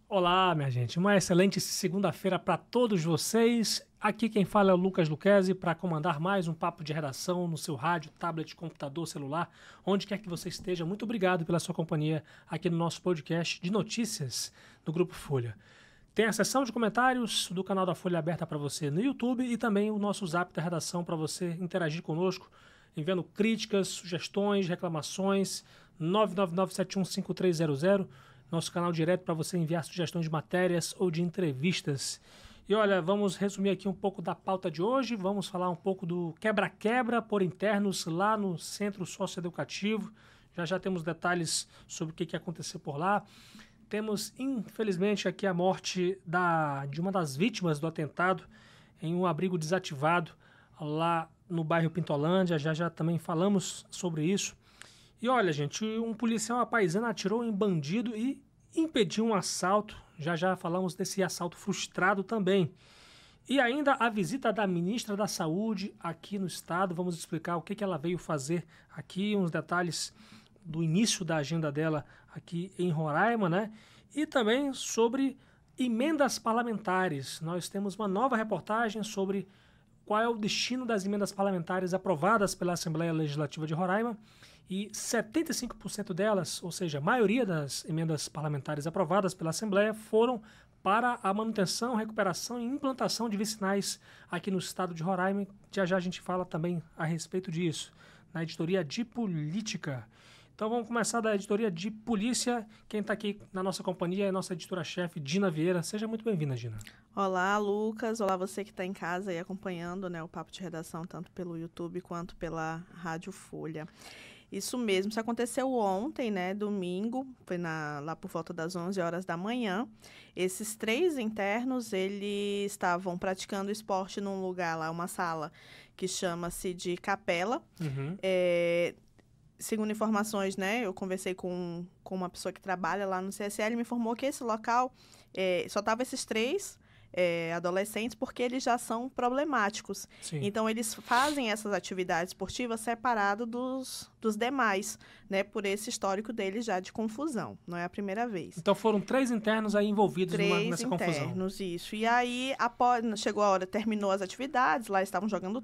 Olá, minha gente. Uma excelente segunda-feira para todos vocês. Aqui quem fala é o Lucas Luquezzi para comandar mais um papo de redação no seu rádio, tablet, computador, celular, onde quer que você esteja. Muito obrigado pela sua companhia aqui no nosso podcast de notícias do Grupo Folha. Tem a seção de comentários do canal da Folha aberta para você no YouTube e também o nosso Zap da redação para você interagir conosco, enviando críticas, sugestões, reclamações, 999715300. Nosso canal direto para você enviar sugestões de matérias ou de entrevistas. E olha, vamos resumir aqui um pouco da pauta de hoje. Vamos falar um pouco do quebra-quebra por internos lá no Centro Socioeducativo. Já temos detalhes sobre o que aconteceu por lá. Temos, infelizmente, aqui a morte de uma das vítimas do atentado em um abrigo desativado lá no bairro Pintolândia. Já também falamos sobre isso. E olha, gente, um policial apaisano atirou em bandido e impediu um assalto. Já falamos desse assalto frustrado também. E ainda a visita da ministra da Saúde aqui no estado. Vamos explicar o que ela veio fazer aqui, uns detalhes do início da agenda dela aqui em Roraima, né? E também sobre emendas parlamentares. Nós temos uma nova reportagem sobre qual é o destino das emendas parlamentares aprovadas pela Assembleia Legislativa de Roraima. E 75% delas, ou seja, a maioria das emendas parlamentares aprovadas pela Assembleia, foram para a manutenção, recuperação e implantação de vicinais aqui no estado de Roraima. Já a gente fala também a respeito disso, na editoria de política. Então vamos começar da editoria de polícia. Quem está aqui na nossa companhia é a nossa editora-chefe, Dina Vieira. Seja muito bem-vinda, Dina. Olá, Lucas. Olá, você que está em casa e acompanhando, né, o Papo de Redação, tanto pelo YouTube quanto pela Rádio Folha. Isso mesmo, isso aconteceu ontem, né, domingo, foi lá por volta das 11 horas da manhã. Esses 3 internos, eles estavam praticando esporte num lugar lá, uma sala que chama-se de capela. Segundo informações, né, eu conversei com uma pessoa que trabalha lá no CSL, me informou que esse local só estavam esses 3 adolescentes porque eles já são problemáticos. Sim. Então, eles fazem essas atividades esportivas separado dos demais, né, por esse histórico deles já de confusão. Não é a primeira vez. Então, foram 3 internos aí envolvidos nessa confusão. 3 internos, isso. E aí, chegou a hora, terminou as atividades, lá estavam jogando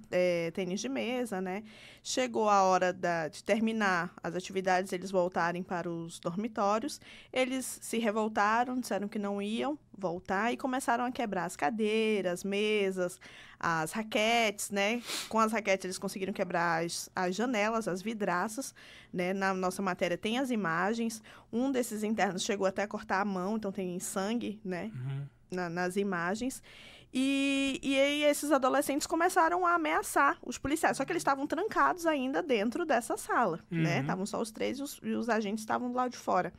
tênis de mesa, né? Chegou a hora de terminar as atividades, eles voltarem para os dormitórios. Eles se revoltaram, disseram que não iam voltar e começaram a quebrar as cadeiras, mesas, as raquetes, né? Com as raquetes eles conseguiram quebrar as janelas, as vidraças, né? Na nossa matéria tem as imagens. Um desses internos chegou até a cortar a mão, então tem sangue, né? Nas imagens. E aí esses adolescentes começaram a ameaçar os policiais, só que eles estavam trancados ainda dentro dessa sala, né? Estavam só os 3 e os agentes estavam do lado de fora.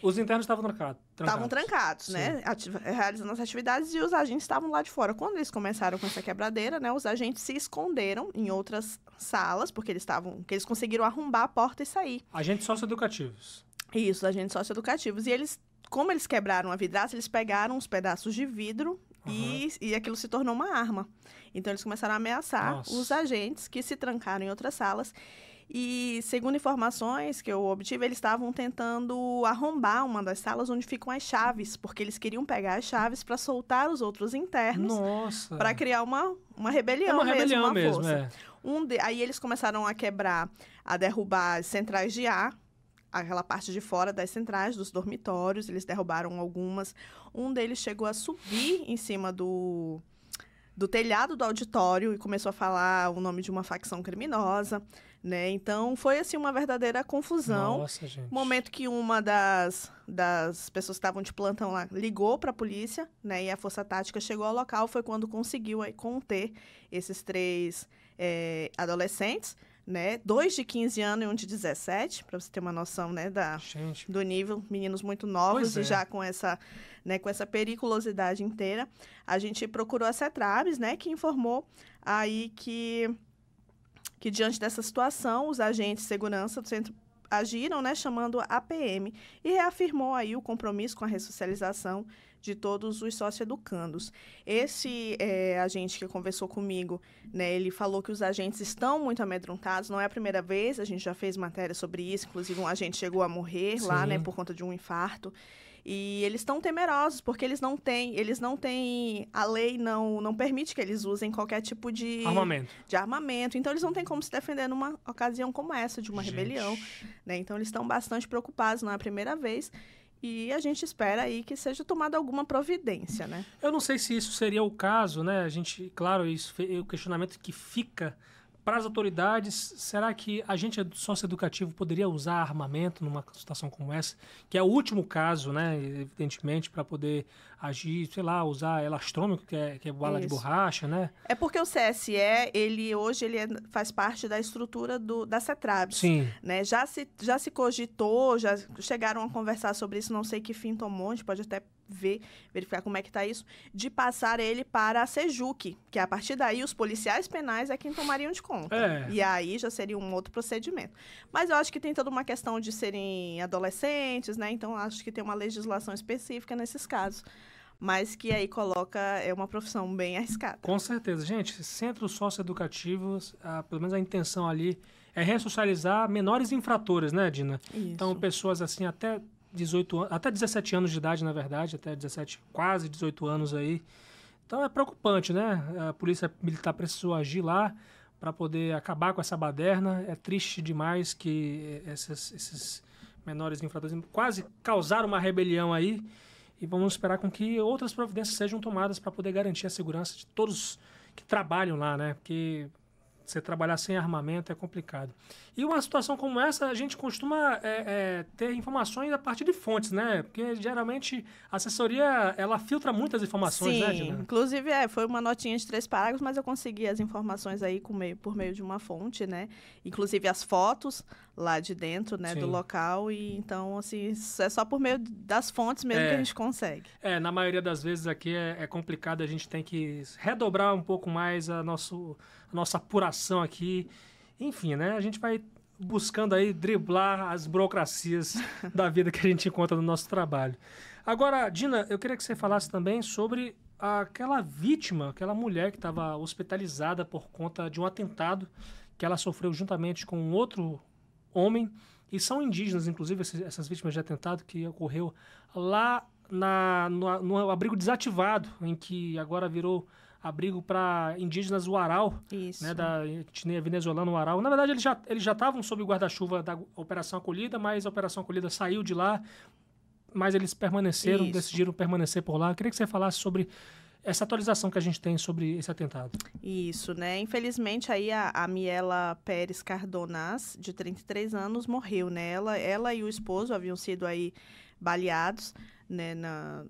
Os internos estavam trancados. Estavam trancados, né? Realizando as atividades e os agentes estavam lá de fora. Quando eles começaram com essa quebradeira, né? Os agentes se esconderam em outras salas, porque eles conseguiram arrombar a porta e sair. Agentes socioeducativos. Isso, agentes socioeducativos. E como eles quebraram a vidraça, eles pegaram os pedaços de vidro e aquilo se tornou uma arma. Então, eles começaram a ameaçar os agentes que se trancaram em outras salas. E, segundo informações que eu obtive, eles estavam tentando arrombar uma das salas onde ficam as chaves, porque eles queriam pegar as chaves para soltar os outros internos. Nossa! Para criar uma rebelião uma rebelião mesmo, força. Aí eles começaram a derrubar as centrais de ar, aquela parte de fora das centrais, dos dormitórios, eles derrubaram algumas. Um deles chegou a subir em cima do telhado do auditório e começou a falar o nome de uma facção criminosa, né? Então, foi, assim, uma verdadeira confusão. Nossa, gente. Momento que uma das pessoas que estavam de plantão lá ligou para a polícia, né? E a Força Tática chegou ao local, foi quando conseguiu aí conter esses 3 adolescentes, né? 2 de 15 anos e um de 17, para você ter uma noção, né, do nível, meninos muito novos e já com essa periculosidade inteira. A gente procurou a CETRABS, né, que informou aí que diante dessa situação, os agentes de segurança do centro agiram, né, chamando a PM e reafirmou aí o compromisso com a ressocialização de todos os socioeducandos. Esse agente que conversou comigo, né, ele falou que os agentes estão muito amedrontados, não é a primeira vez, a gente já fez matéria sobre isso, inclusive um agente chegou a morrer lá, né, por conta de um infarto. E eles estão temerosos, porque eles não têm, a lei não permite que eles usem qualquer tipo de armamento. Então, eles não têm como se defender numa ocasião como essa, de uma rebelião, né? Então, eles estão bastante preocupados, não é a primeira vez. E a gente espera aí que seja tomada alguma providência, né? Eu não sei se isso seria o caso, né? A gente, claro, isso é o questionamento que fica para as autoridades. Será que agente socioeducativo poderia usar armamento numa situação como essa? Que é o último caso, né? Evidentemente, para poder agir, sei lá, usar elastrônico, que é bala de borracha, né? É porque o CSE, hoje faz parte da estrutura da CETRABS. Sim. Né? Já se cogitou, já chegaram a conversar sobre isso, não sei que fim tomou, a gente pode até verificar como é que está isso, de passar ele para a SEJUC, que a partir daí os policiais penais é quem tomariam de conta. E aí já seria um outro procedimento. Mas eu acho que tem toda uma questão de serem adolescentes, né? Então acho que tem uma legislação específica nesses casos. Mas que aí é uma profissão bem arriscada. Com certeza. Gente, centros socioeducativos, pelo menos a intenção ali é ressocializar menores infratores, né, Dina? Isso. Então, pessoas assim até 17 anos de idade, na verdade, até 17, quase 18 anos aí. Então é preocupante, né? A polícia militar precisou agir lá para poder acabar com essa baderna. É triste demais que esses menores infratores quase causaram uma rebelião aí. E vamos esperar com que outras providências sejam tomadas para poder garantir a segurança de todos que trabalham lá, né? Porque você trabalhar sem armamento é complicado. E uma situação como essa, a gente costuma ter informações a partir de fontes, né? Porque, geralmente, a assessoria, ela filtra muitas informações, né, Dina? Inclusive, foi uma notinha de 3 parágrafos, mas eu consegui as informações aí por meio de uma fonte, né? Inclusive as fotos lá de dentro, né, do local. E, então, assim, é só por meio das fontes mesmo que a gente consegue. Na maioria das vezes aqui é complicado, a gente tem que redobrar um pouco mais a nossa apuração aqui. Enfim, né? A gente vai buscando aí driblar as burocracias da vida que a gente encontra no nosso trabalho. Agora, Dina, eu queria que você falasse também sobre aquela vítima, aquela mulher que estava hospitalizada por conta de um atentado que ela sofreu juntamente com um outro homem. E são indígenas, inclusive, essas vítimas de atentado que ocorreu lá no abrigo desativado, em que agora virou abrigo para indígenas Uarau, né, da etnia venezuelana Uarau. Na verdade, eles já estavam sob o guarda-chuva da Operação Acolhida, mas a Operação Acolhida saiu de lá, mas eles decidiram permanecer por lá. Eu queria que você falasse sobre essa atualização que a gente tem sobre esse atentado. Isso, né? Infelizmente, aí a Miela Pérez Cardonaz, de 33 anos, morreu, né? Ela e o esposo haviam sido aí baleados, né,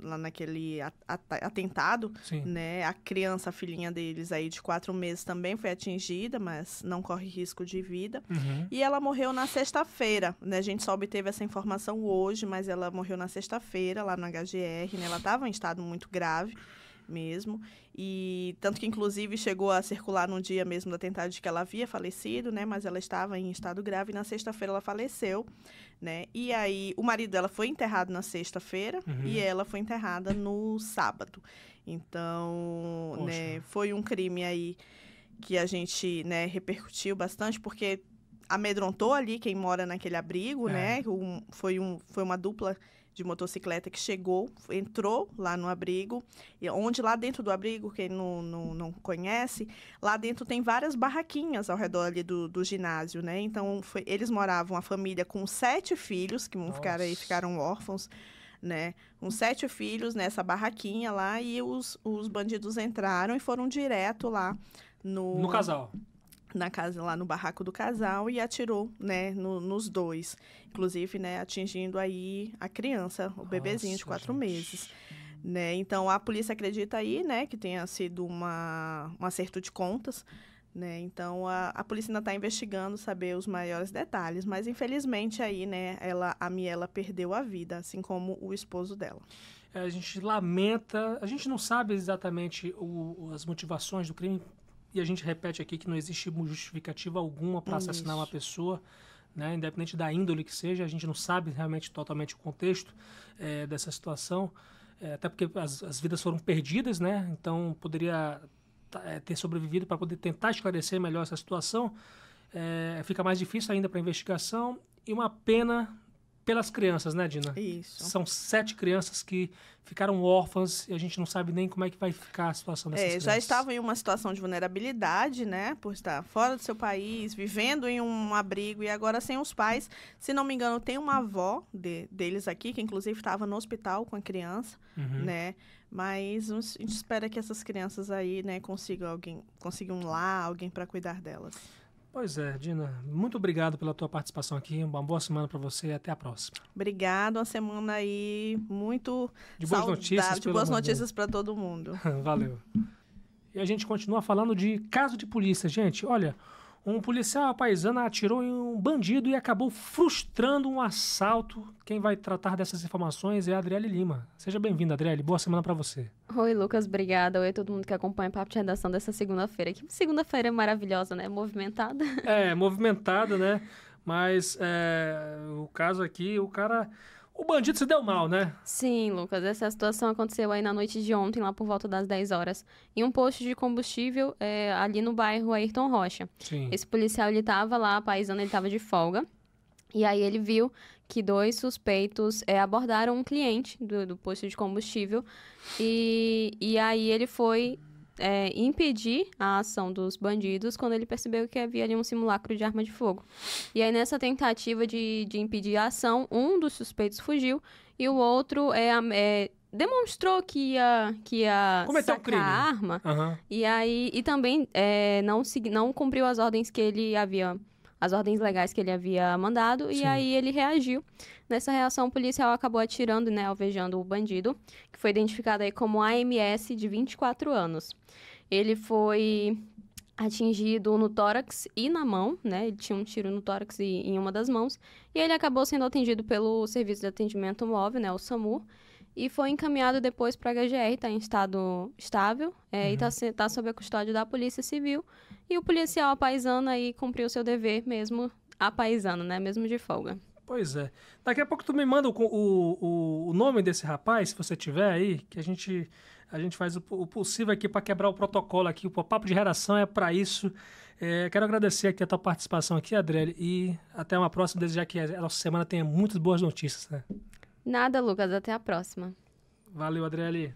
lá naquele atentado, né? A criança, a filhinha deles aí de 4 meses também foi atingida, mas não corre risco de vida. E ela morreu na sexta-feira, né? A gente só obteve essa informação hoje, mas ela morreu na sexta-feira, lá no HGR, né? Ela estava em estado muito grave mesmo, e tanto que inclusive chegou a circular no dia mesmo do atentado de que ela havia falecido, né, mas ela estava em estado grave e na sexta-feira ela faleceu, né, e aí o marido dela foi enterrado na sexta-feira e ela foi enterrada no sábado. Então, né, foi um crime aí que a gente, né, repercutiu bastante, porque amedrontou ali quem mora naquele abrigo, né, foi uma dupla de motocicleta que entrou lá no abrigo, onde lá dentro do abrigo, quem não conhece, lá dentro tem várias barraquinhas ao redor ali do ginásio, né? Então, eles moravam, a família, com 7 filhos, que ficaram órfãos, né? Com 7 filhos nessa barraquinha lá, e os bandidos entraram e foram direto lá no casal. Na casa, lá no barraco do casal, e atirou, né, nos dois. Inclusive, né, atingindo aí a criança, o bebezinho de 4 meses. Né? Então, a polícia acredita aí, né, que tenha sido um acerto de contas. Né? Então, a polícia ainda está investigando, saber os maiores detalhes. Mas, infelizmente, aí, né, a Miela perdeu a vida, assim como o esposo dela. A gente lamenta, a gente não sabe exatamente as motivações do crime. E a gente repete aqui que não existe justificativa alguma para assassinar uma pessoa, né? Independente da índole que seja, a gente não sabe realmente totalmente o contexto dessa situação, até porque as vidas foram perdidas, né? Então poderia ter sobrevivido para poder tentar esclarecer melhor essa situação. Fica mais difícil ainda para a investigação, e uma pena pelas crianças, né, Dina? Isso. São 7 crianças que ficaram órfãs e a gente não sabe nem como é que vai ficar a situação dessas crianças. Já estavam em uma situação de vulnerabilidade, né? Por estar fora do seu país, vivendo em um abrigo e agora sem os pais. Se não me engano, tem uma avó deles aqui, que inclusive estava no hospital com a criança, né? Mas a gente espera que essas crianças aí, né, consigam lá alguém para cuidar delas. Pois é, Dina, muito obrigado pela tua participação aqui. Uma boa semana para você e até a próxima. Obrigada, uma semana aí muito de boas notícias, de boas notícias para todo mundo. Valeu. E a gente continua falando de caso de polícia, gente. Olha, um policial paisano atirou em um bandido e acabou frustrando um assalto. Quem vai tratar dessas informações é a Adriele Lima. Seja bem-vinda, Adriele. Boa semana para você. Oi, Lucas. Obrigada. Oi a todo mundo que acompanha o Papo de Redação dessa segunda-feira. Que segunda-feira maravilhosa, né? Movimentada. Movimentada, né? Mas o caso aqui, o bandido se deu mal, né? Sim, Lucas. Essa situação aconteceu aí na noite de ontem, lá por volta das 10 horas, em um posto de combustível ali no bairro Ayrton Rocha. Sim. Esse policial, ele estava lá, paisano, ele estava de folga. E aí ele viu que 2 suspeitos abordaram um cliente do posto de combustível. E aí ele foi impedir a ação dos bandidos quando ele percebeu que havia ali um simulacro de arma de fogo. E aí, nessa tentativa de impedir a ação, um dos suspeitos fugiu e o outro demonstrou que ia cometeu sacar a arma. Uhum. E também não cumpriu as ordens que ele havia... as ordens legais que ele havia mandado, Sim. E aí ele reagiu. Nessa reação, o policial acabou atirando, né, alvejando o bandido, que foi identificado aí como AMS, de 24 anos. Ele foi atingido no tórax e na mão, né, ele tinha um tiro no tórax e em uma das mãos, e ele acabou sendo atendido pelo Serviço de Atendimento Móvel, né, o SAMU, e foi encaminhado depois para a HGR, está em estado estável, e está sob a custódia da Polícia Civil. E o policial apaisano aí cumpriu seu dever mesmo apaisano, né? Mesmo de folga. Pois é. Daqui a pouco tu me manda o nome desse rapaz, se você tiver aí, que a gente faz o possível aqui para quebrar o protocolo aqui. O Papo de Redação é para isso. Quero agradecer aqui a tua participação aqui, Adriele, e até uma próxima, desejar que a nossa semana tenha muitas boas notícias, né? Nada, Lucas. Até a próxima. Valeu, Adriele.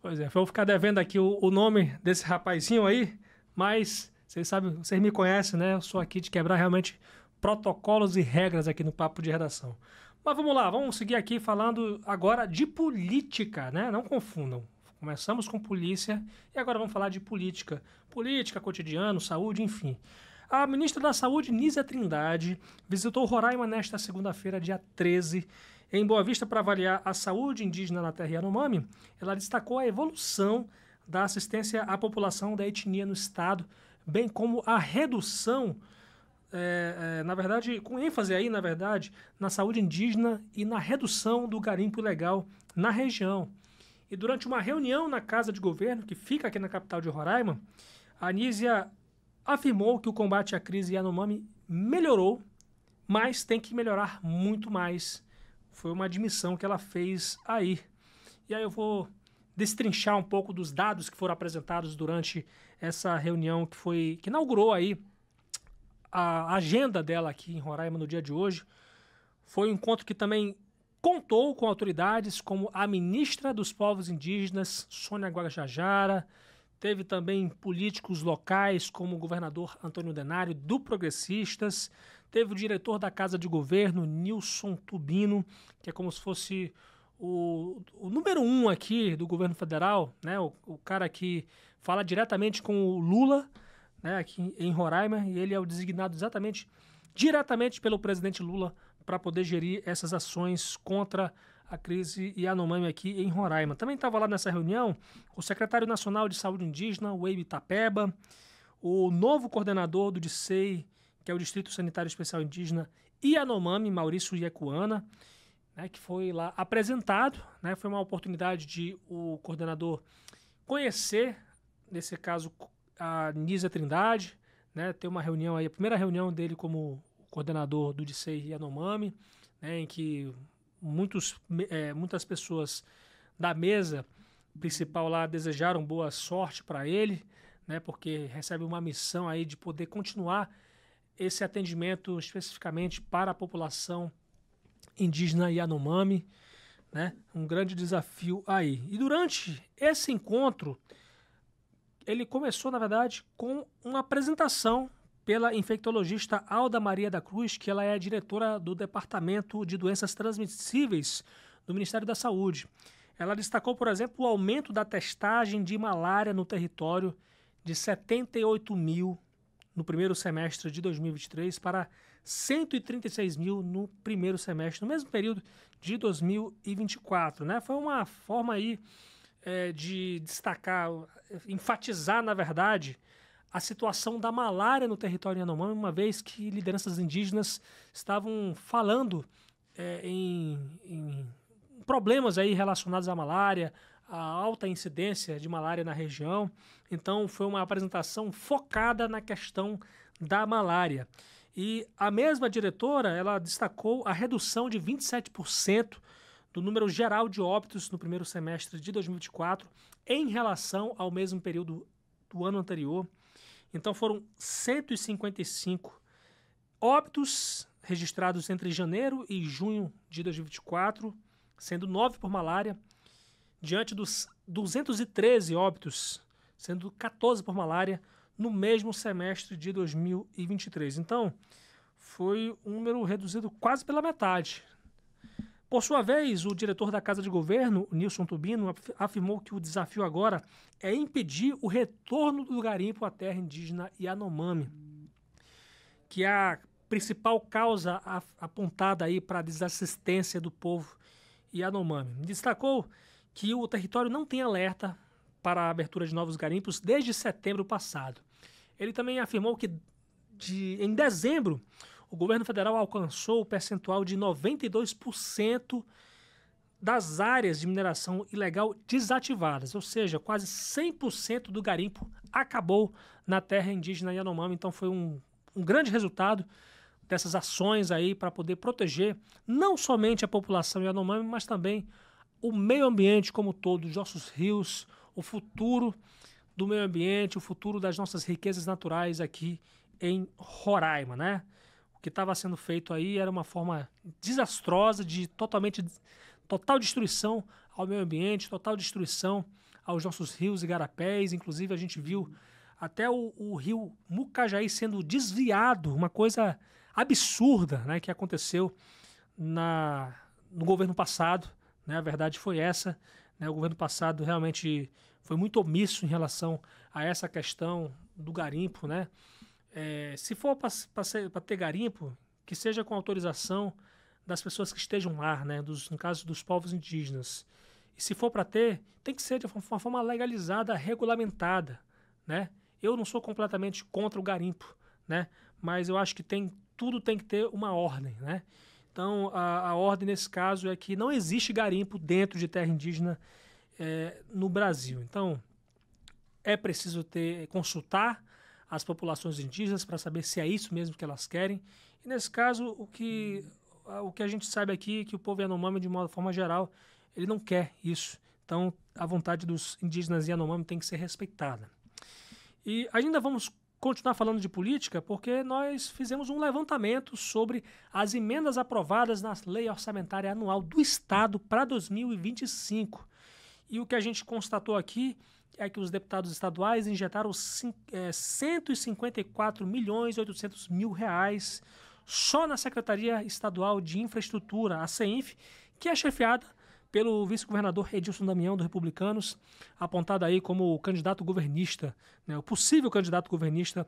Pois é, vou ficar devendo aqui o nome desse rapazinho aí, mas vocês sabem, vocês me conhecem, né? Eu sou aqui de quebrar realmente protocolos e regras aqui no Papo de Redação. Mas vamos lá, vamos seguir aqui falando agora de política, né? Não confundam. Começamos com polícia e agora vamos falar de política. Política, cotidiano, saúde, enfim. A ministra da Saúde, Nízia Trindade, visitou Roraima nesta segunda-feira, dia 13, em Boa Vista, para avaliar a saúde indígena na terra Yanomami. Ela destacou a evolução da assistência à população da etnia no estado, bem como a redução, na verdade, com ênfase aí, na verdade, na saúde indígena e na redução do garimpo ilegal na região. E durante uma reunião na Casa de Governo, que fica aqui na capital de Roraima, a Nízia afirmou que o combate à crise Yanomami melhorou, mas tem que melhorar muito mais. Foi uma admissão que ela fez aí. E aí eu vou destrinchar um pouco dos dados que foram apresentados durante essa reunião que inaugurou aí a agenda dela aqui em Roraima no dia de hoje. Foi um encontro que também contou com autoridades como a ministra dos Povos Indígenas, Sônia Guajajara. Teve também políticos locais como o governador Antônio Denário, do Progressistas. Teve o diretor da Casa de Governo, Nilson Tubino, que é como se fosse o número 1 aqui do governo federal, né? O cara que fala diretamente com o Lula, né? Aqui em Roraima, e ele é o designado diretamente pelo presidente Lula para poder gerir essas ações contra a crise Yanomami aqui em Roraima. Também estava lá nessa reunião o secretário nacional de saúde indígena, Weibe Tapeba, o novo coordenador do DICEI, que é o Distrito Sanitário Especial Indígena Yanomami, Maurício Iekuana, né, que foi lá apresentado, né, foi uma oportunidade de o coordenador conhecer, nesse caso, a Nízia Trindade, né, ter uma reunião aí, a primeira reunião dele como coordenador do DICEI Yanomami, né, em que muitas pessoas da mesa principal lá desejaram boa sorte para ele, né, porque recebe uma missão aí de poder continuar esse atendimento especificamente para a população indígena Yanomami, né? Um grande desafio aí. E durante esse encontro, ele começou, na verdade, com uma apresentação pela infectologista Alda Maria da Cruz, que ela é diretora do Departamento de Doenças Transmissíveis do Ministério da Saúde. Ela destacou, por exemplo, o aumento da testagem de malária no território de 78 mil no primeiro semestre de 2023 para 136 mil no primeiro semestre, no mesmo período de 2024. Né? Foi uma forma aí de destacar, enfatizar, na verdade, a situação da malária no território Yanomami, uma vez que lideranças indígenas estavam falando em problemas aí relacionados à malária, a alta incidência de malária na região. Então, foi uma apresentação focada na questão da malária. E a mesma diretora, ela destacou a redução de 27% do número geral de óbitos no primeiro semestre de 2024 em relação ao mesmo período do ano anterior. Então, foram 155 óbitos registrados entre janeiro e junho de 2024, sendo 9 por malária, diante dos 213 óbitos, sendo 14 por malária, no mesmo semestre de 2023. Então, foi um número reduzido quase pela metade. Por sua vez, o diretor da Casa de Governo, Nilson Tubino, afirmou que o desafio agora é impedir o retorno do garimpo à terra indígena Yanomami, que é a principal causa apontada aí para a desassistência do povo Yanomami. Destacou que o território não tem alerta para a abertura de novos garimpos desde setembro passado. Ele também afirmou que em dezembro o governo federal alcançou o percentual de 92% das áreas de mineração ilegal desativadas, ou seja, quase 100% do garimpo acabou na terra indígena Yanomami. Então foi um grande resultado dessas ações aí para poder proteger não somente a população Yanomami, mas também o meio ambiente como todo, os nossos rios, o futuro do meio ambiente, o futuro das nossas riquezas naturais aqui em Roraima, né? O que estava sendo feito aí era uma forma desastrosa de total destruição ao meio ambiente, total destruição aos nossos rios e garapés. Inclusive a gente viu até o rio Mucajaí sendo desviado, uma coisa absurda, né, que aconteceu no governo passado. Né? A verdade foi essa, né? O governo passado realmente foi muito omisso em relação a essa questão do garimpo, né? Se for para ter garimpo, que seja com autorização das pessoas que estejam lá, né? No caso dos povos indígenas. E se for para ter, tem que ser de uma forma legalizada, regulamentada, né? Eu não sou completamente contra o garimpo, né? Mas eu acho que tudo tem que ter uma ordem, né? Então, a ordem nesse caso é que não existe garimpo dentro de terra indígena no Brasil. Então, é preciso consultar as populações indígenas para saber se é isso mesmo que elas querem. E nesse caso, o que a gente sabe aqui é que o povo Yanomami, de uma forma geral, ele não quer isso. Então, a vontade dos indígenas Yanomami tem que ser respeitada. E ainda vamos continuar falando de política, porque nós fizemos um levantamento sobre as emendas aprovadas na Lei Orçamentária Anual do Estado para 2025. E o que a gente constatou aqui é que os deputados estaduais injetaram 154 milhões e 800 mil reais só na Secretaria Estadual de Infraestrutura, a CEINF, que é chefiada pelo vice-governador Edilson Damião, do Republicanos, apontado aí como o candidato governista, né, o possível candidato governista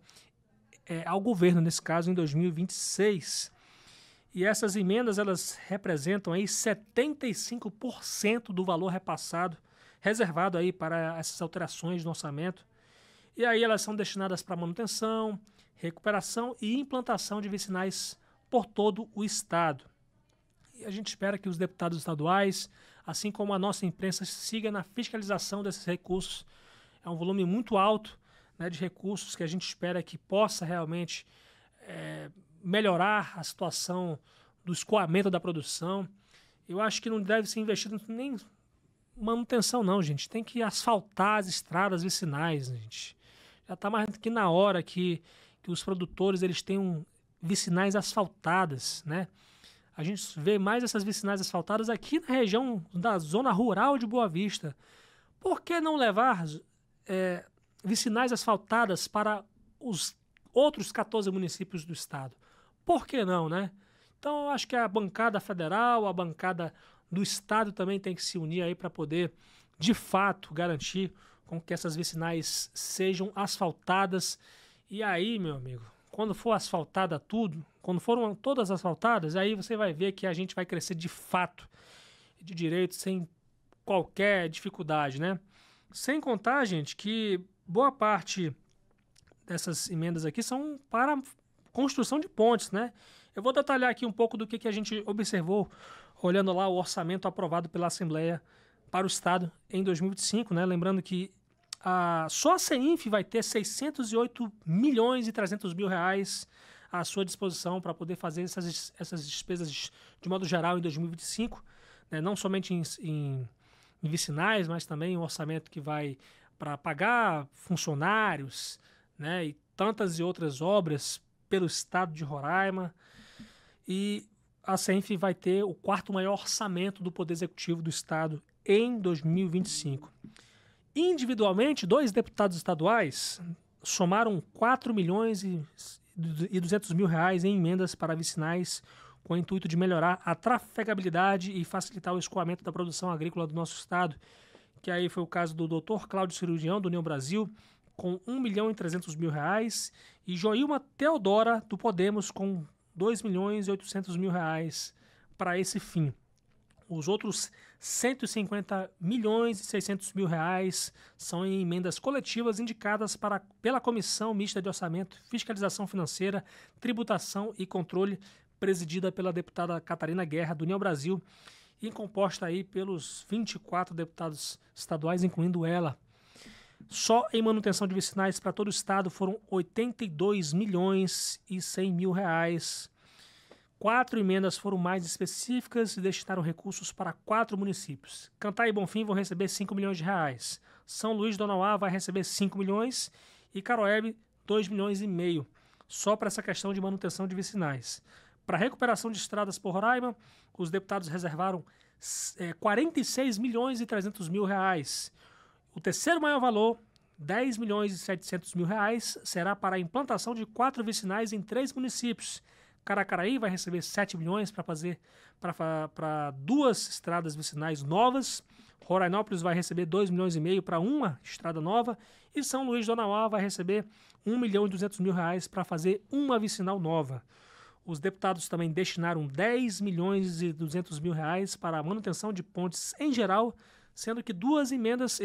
ao governo, nesse caso, em 2026. E essas emendas, elas representam aí 75% do valor reservado aí para essas alterações no orçamento. E aí elas são destinadas para manutenção, recuperação e implantação de vicinais por todo o Estado. E a gente espera que os deputados estaduais, assim como a nossa imprensa, siga na fiscalização desses recursos. É um volume muito alto, né, de recursos que a gente espera que possa realmente melhorar a situação do escoamento da produção. Eu acho que não deve ser investido nem manutenção não, gente. Tem que asfaltar as estradas vicinais, gente. Já está mais do que na hora que os produtores eles tenham vicinais asfaltadas, né? A gente vê mais essas vicinais asfaltadas aqui na região da zona rural de Boa Vista. Por que não levar vicinais asfaltadas para os outros 14 municípios do estado? Por que não, né? Então, eu acho que a bancada federal, a bancada do estado também tem que se unir aí para poder, de fato, garantir com que essas vicinais sejam asfaltadas. E aí, meu amigo, quando for asfaltada tudo, quando foram todas asfaltadas, aí você vai ver que a gente vai crescer de fato, de direito, sem qualquer dificuldade, né? Sem contar, gente, que boa parte dessas emendas aqui são para construção de pontes, né? Eu vou detalhar aqui um pouco do que a gente observou olhando lá o orçamento aprovado pela Assembleia para o Estado em 2025, né? Lembrando que só a CEINF vai ter 608 milhões e 300 mil reais à sua disposição para poder fazer essas despesas de modo geral em 2025, né? Não somente em vicinais, mas também um orçamento que vai para pagar funcionários, né? E tantas e outras obras pelo Estado de Roraima. E a CEINF vai ter o 4º maior orçamento do Poder Executivo do Estado em 2025. Individualmente, 2 deputados estaduais somaram 4 milhões e 200 mil reais em emendas para vicinais com o intuito de melhorar a trafegabilidade e facilitar o escoamento da produção agrícola do nosso estado, que aí foi o caso do Dr. Cláudio Cirurgião, do União Brasil, com 1 milhão e 300 mil reais, e Joilma Teodora, do Podemos, com 2 milhões e 800 mil reais para esse fim. Os outros 150 milhões e 600 mil reais são em emendas coletivas indicadas pela Comissão Mista de Orçamento, Fiscalização Financeira, Tributação e Controle, presidida pela deputada Catarina Guerra, do União Brasil, e composta aí pelos 24 deputados estaduais, incluindo ela. Só em manutenção de vicinais para todo o estado foram 82 milhões e 100 mil reais. 4 emendas foram mais específicas e destinaram recursos para 4 municípios. Cantar e Bonfim vão receber 5 milhões de reais. São Luís do Nauá vai receber 5 milhões e Caroebe 2 milhões e meio, só para essa questão de manutenção de vicinais. Para a recuperação de estradas por Roraima, os deputados reservaram 46 milhões e 300 mil reais. O terceiro maior valor, 10 milhões e 700 mil reais, será para a implantação de 4 vicinais em 3 municípios. Caracaraí vai receber 7 milhões para 2 estradas vicinais novas. Rorainópolis vai receber 2 milhões e meio para uma estrada nova. E São Luís do Nauá vai receber 1 milhão e 200 mil reais para fazer uma vicinal nova. Os deputados também destinaram 10 milhões e 200 mil reais para a manutenção de pontes em geral, sendo que 2 emendas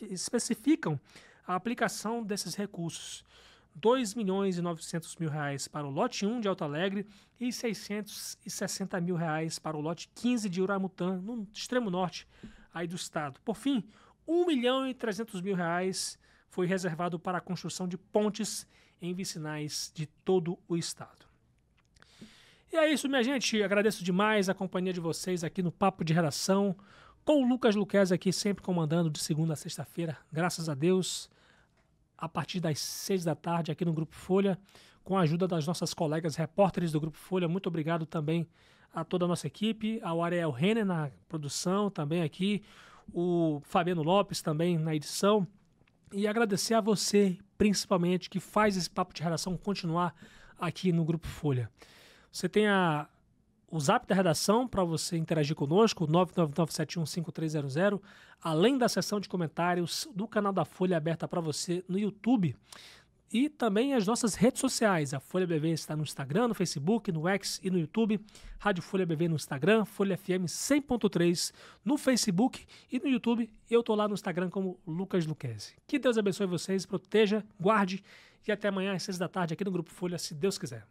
especificam a aplicação desses recursos. 2 milhões e 900 mil reais para o lote 1 de Alto Alegre e 660 mil reais para o lote 15 de Uramutã, no extremo norte aí do estado. Por fim, 1 milhão e 300 mil reais foi reservado para a construção de pontes em vicinais de todo o estado. E é isso, minha gente. Agradeço demais a companhia de vocês aqui no Papo de Redação, com o Lucas Luquezzi aqui sempre comandando de segunda a sexta-feira, graças a Deus, a partir das 6 da tarde aqui no Grupo Folha, com a ajuda das nossas colegas repórteres do Grupo Folha. Muito obrigado também a toda a nossa equipe, ao Ariel Renner na produção também aqui, o Fabiano Lopes também na edição, e agradecer a você, principalmente, que faz esse Papo de Redação continuar aqui no Grupo Folha. Você tem o Zap da redação para você interagir conosco, 999715300, além da seção de comentários do canal da Folha aberta para você no YouTube, e também as nossas redes sociais. A Folha BV está no Instagram, no Facebook, no X e no YouTube. Rádio Folha BV no Instagram, Folha FM 100.3 no Facebook e no YouTube. Eu estou lá no Instagram como Lucas Luquezzi. Que Deus abençoe vocês, proteja, guarde, e até amanhã às 6 da tarde aqui no Grupo Folha, se Deus quiser.